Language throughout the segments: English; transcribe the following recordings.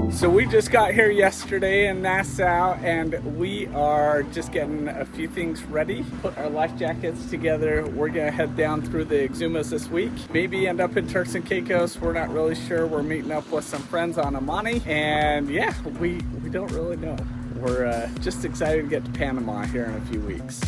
So we just got here yesterday in Nassau, and we are just getting a few things ready, put our life jackets together. We're gonna head down through the Exumas this week, maybe end up in Turks and Caicos. We're not really sure. We're meeting up with some friends on Amani, and yeah, we don't really know. We're just excited to get to Panama here in a few weeks.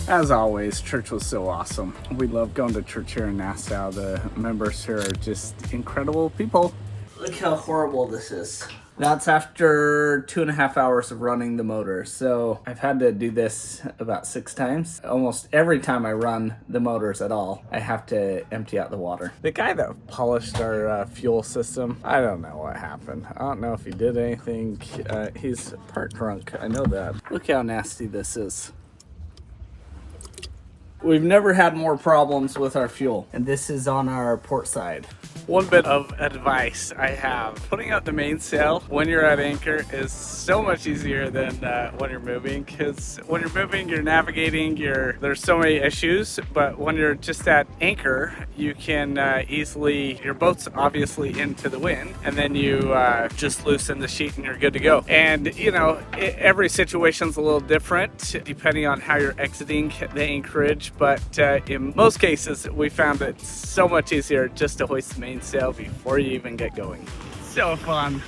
As always, church was so awesome. We love going to church here in Nassau. The members here are just incredible people. Look how horrible this is. That's after 2.5 hours of running the motor. So I've had to do this about 6 times. Almost every time I run the motors at all, I have to empty out the water. The guy that polished our fuel system, I don't know what happened. I don't know if he did anything. He's part drunk, I know that. Look how nasty this is. We've never had more problems with our fuel, and this is on our port side. One bit of advice I have: putting out the mainsail when you're at anchor is so much easier than when you're moving, because when you're moving, you're navigating, there's so many issues, but when you're just at anchor, you can easily, your boat's obviously into the wind, and then you just loosen the sheet and you're good to go. And you know, every situation's a little different depending on how you're exiting the anchorage, but in most cases, we found it so much easier just to hoist the mainsail before you even get going. So fun.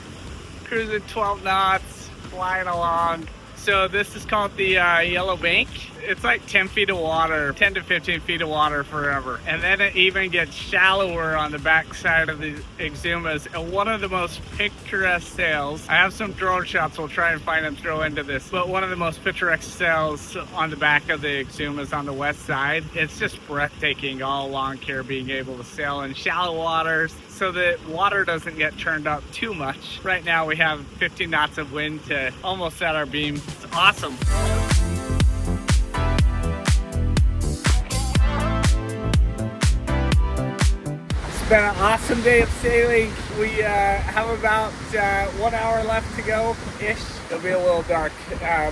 Cruising 12 knots, flying along. So this is called the Yellow Bank. It's like 10 feet of water, 10 to 15 feet of water forever. And then it even gets shallower on the back side of the Exumas. And one of the most picturesque sails, I have some drone shots we'll try and find and throw into this, but one of the most picturesque sails on the back of the Exumas on the west side. It's just breathtaking all along here, being able to sail in shallow waters so that water doesn't get turned up too much. Right now we have 15 knots of wind to almost at our beam. It's awesome. It's been an awesome day of sailing. We have about 1 hour left to go-ish. It'll be a little dark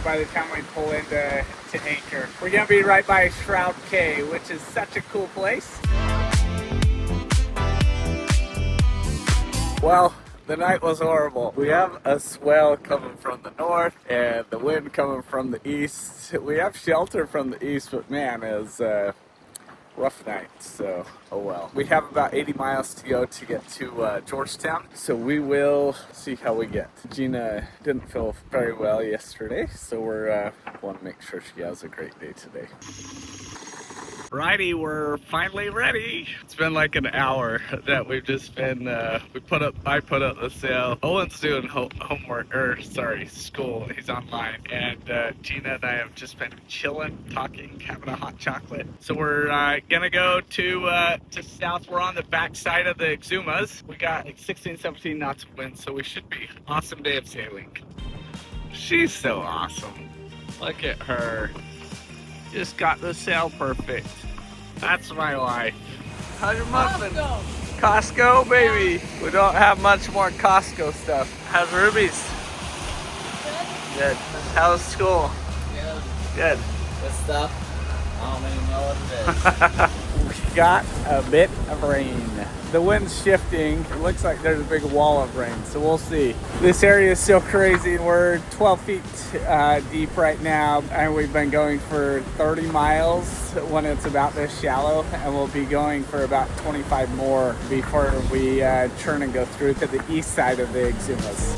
by the time we pull into anchor. We're gonna be right by Shroud Cay, which is such a cool place. Well, the night was horrible. We have a swell coming from the north and the wind coming from the east. We have shelter from the east, but man, it was a rough night, so oh well. We have about 80 miles to go to get to Georgetown, so we will see how we get. Gina didn't feel very well yesterday, so we're want to make sure she has a great day today. Righty, we're finally ready. It's been like an hour that we've just been, I put up the sail. Owen's doing homework, or sorry, school. He's online. And Gina and I have just been chilling, talking, having a hot chocolate. So we're gonna go to south. We're on the back side of the Exumas. We got like 16, 17 knots of wind, so we should be awesome day of sailing. She's so awesome. Look at her. Just got the sail perfect. That's my life. How's your muffin? Costco, baby. We don't have much more Costco stuff. How's Ruby's? Good. How's school? Good. Good stuff. I don't even know what it is. We got a bit of rain. The wind's shifting. It looks like there's a big wall of rain, so we'll see. This area is so crazy. We're 12 feet deep right now, and we've been going for 30 miles when it's about this shallow, and we'll be going for about 25 more before we turn and go through to the east side of the Exumas.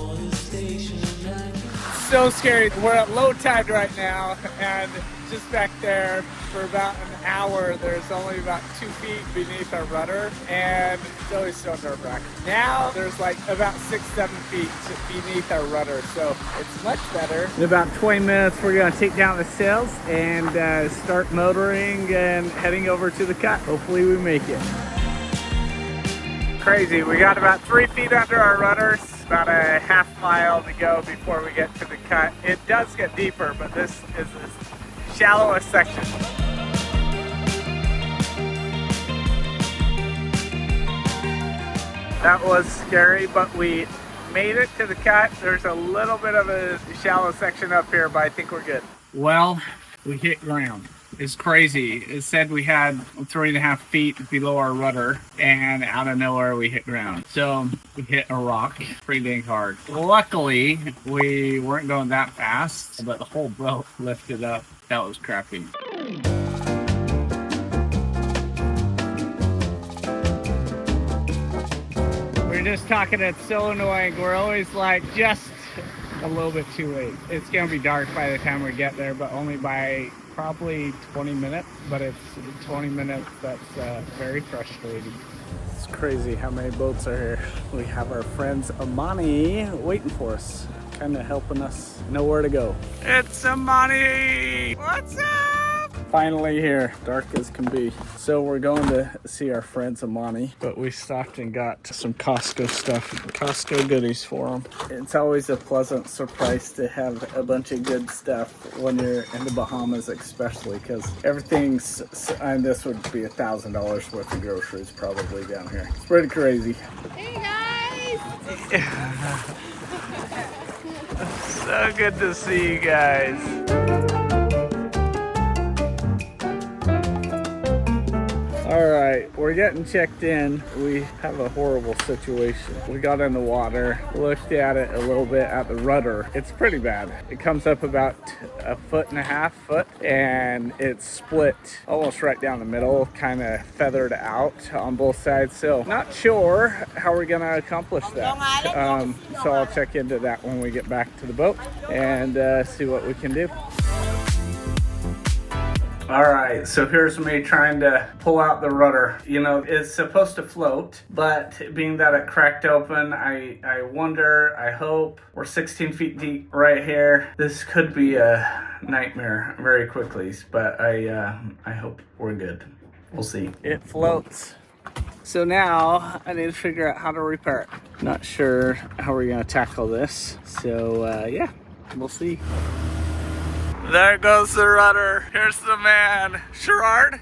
So scary. We're at low tide right now, and just back there for about an hour, there's only about 2 feet beneath our rudder, and it's always so nerve-wracking. Now there's like about 6-7 feet beneath our rudder, so it's much better. In about 20 minutes, we're gonna take down the sails and start motoring and heading over to the cut. Hopefully we make it. Crazy, we got about 3 feet under our rudders. About a half mile to go before we get to the cut. It does get deeper, but this is the shallowest section. That was scary, but we made it to the cut. There's a little bit of a shallow section up here, but I think we're good. Well, we hit ground. is crazy. It said we had 3.5 feet below our rudder, and out of nowhere we hit ground. So we hit a rock pretty dang hard. Luckily, we weren't going that fast, but the whole boat lifted up. That was crappy. We're just talking, it's so annoying. We're always like just a little bit too late. It's gonna be dark by the time we get there, but only by probably 20 minutes, but it's 20 minutes that's very frustrating. It's crazy how many boats are here. We have our friends Amani waiting for us, kind of helping us know where to go. It's Amani! What's up? Finally here, dark as can be. So we're going to see our friends Amani, but we stopped and got some Costco stuff, Costco goodies for them. It's always a pleasant surprise to have a bunch of good stuff when you're in the Bahamas, especially because everything's, and this would be $1,000 worth of groceries probably down here. It's pretty crazy. Hey guys! So good to see you guys. All right, we're getting checked in. We have a horrible situation. We got in the water, looked at it a little bit at the rudder. It's pretty bad. It comes up about 1.5 foot, and it's split almost right down the middle, kind of feathered out on both sides. So not sure how we're gonna accomplish that. So I'll check into that when we get back to the boat and see what we can do. All right, so here's me trying to pull out the rudder. You know, it's supposed to float, but being that it cracked open, I wonder, I hope, we're 16 feet deep right here. This could be a nightmare very quickly, but I hope we're good. We'll see. It floats. So now I need to figure out how to repair it. Not sure how we're gonna tackle this. So yeah, we'll see. There goes the rudder. Here's the man. Shroud?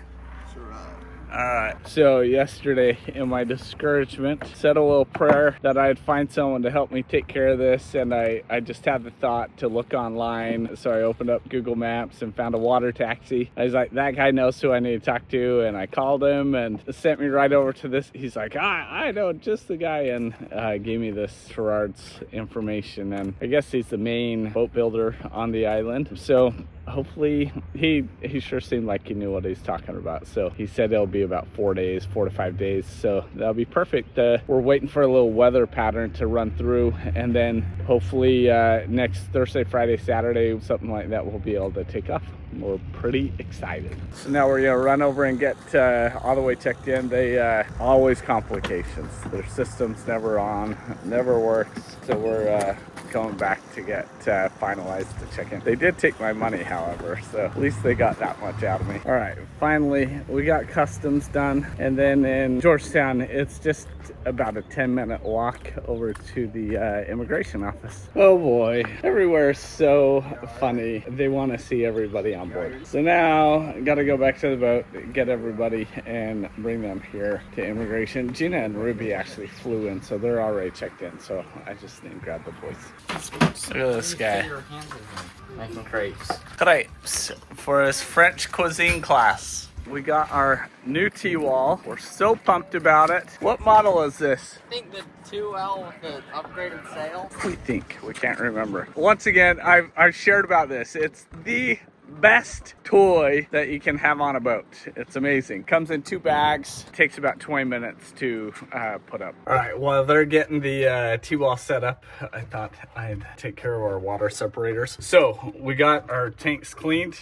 Alright, so yesterday in my discouragement, said a little prayer that I'd find someone to help me take care of this, and I just had the thought to look online. So I opened up Google Maps and found a water taxi. I was like, that guy knows who I need to talk to, and I called him and sent me right over to this. He's like, I know just the guy, and gave me this Shroud's information, and I guess he's the main boat builder on the island. So hopefully he sure seemed like he knew what he's talking about. So he said it'll be about 4 days, 4 to 5 days. So that'll be perfect. We're waiting for a little weather pattern to run through, and then hopefully next Thursday, Friday, Saturday, something like that, we'll be able to take off. We're pretty excited. So now we're gonna run over and get all the way checked in. They always complications. Their system's never on, never works. So we're going back to get finalized to check in. They did take my money, however, so at least they got that much out of me. All right, finally we got customs done, and then in Georgetown it's just about a 10-minute walk over to the immigration office. Oh boy, everywhere is so funny. They want to see everybody on board. So now I gotta go back to the boat, get everybody and bring them here to immigration. Gina and Ruby actually flew in, so they're already checked in, so I just need to grab the boys. Look at this guy Making crepes. crepes for his French cuisine class. We got our new Tiwal. We're so pumped about it. What model is this? I think the Tiwal with the upgraded sail. We can't remember. Once again, I've shared about this. It's the best toy that you can have on a boat. It's amazing. Comes in 2 bags. Takes about 20 minutes to put up. All right, while they're getting the Tiwal set up, I thought I'd take care of our water separators. So we got our tanks cleaned.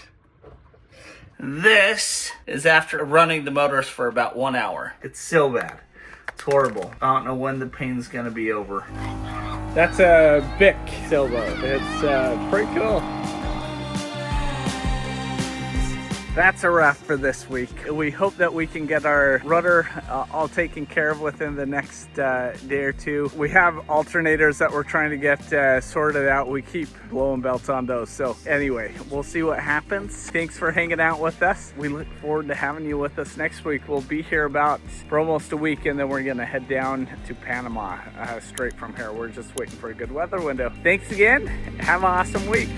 This is after running the motors for about 1 hour. It's so bad. It's horrible. I don't know when the pain's gonna be over. That's a Bic sailboat. It's pretty cool. That's a wrap for this week. We hope that we can get our rudder all taken care of within the next day or two. We have alternators that we're trying to get sorted out. We keep blowing belts on those. So anyway, we'll see what happens. Thanks for hanging out with us. We look forward to having you with us next week. We'll be here for almost a week, and then we're gonna head down to Panama straight from here. We're just waiting for a good weather window. Thanks again. Have an awesome week.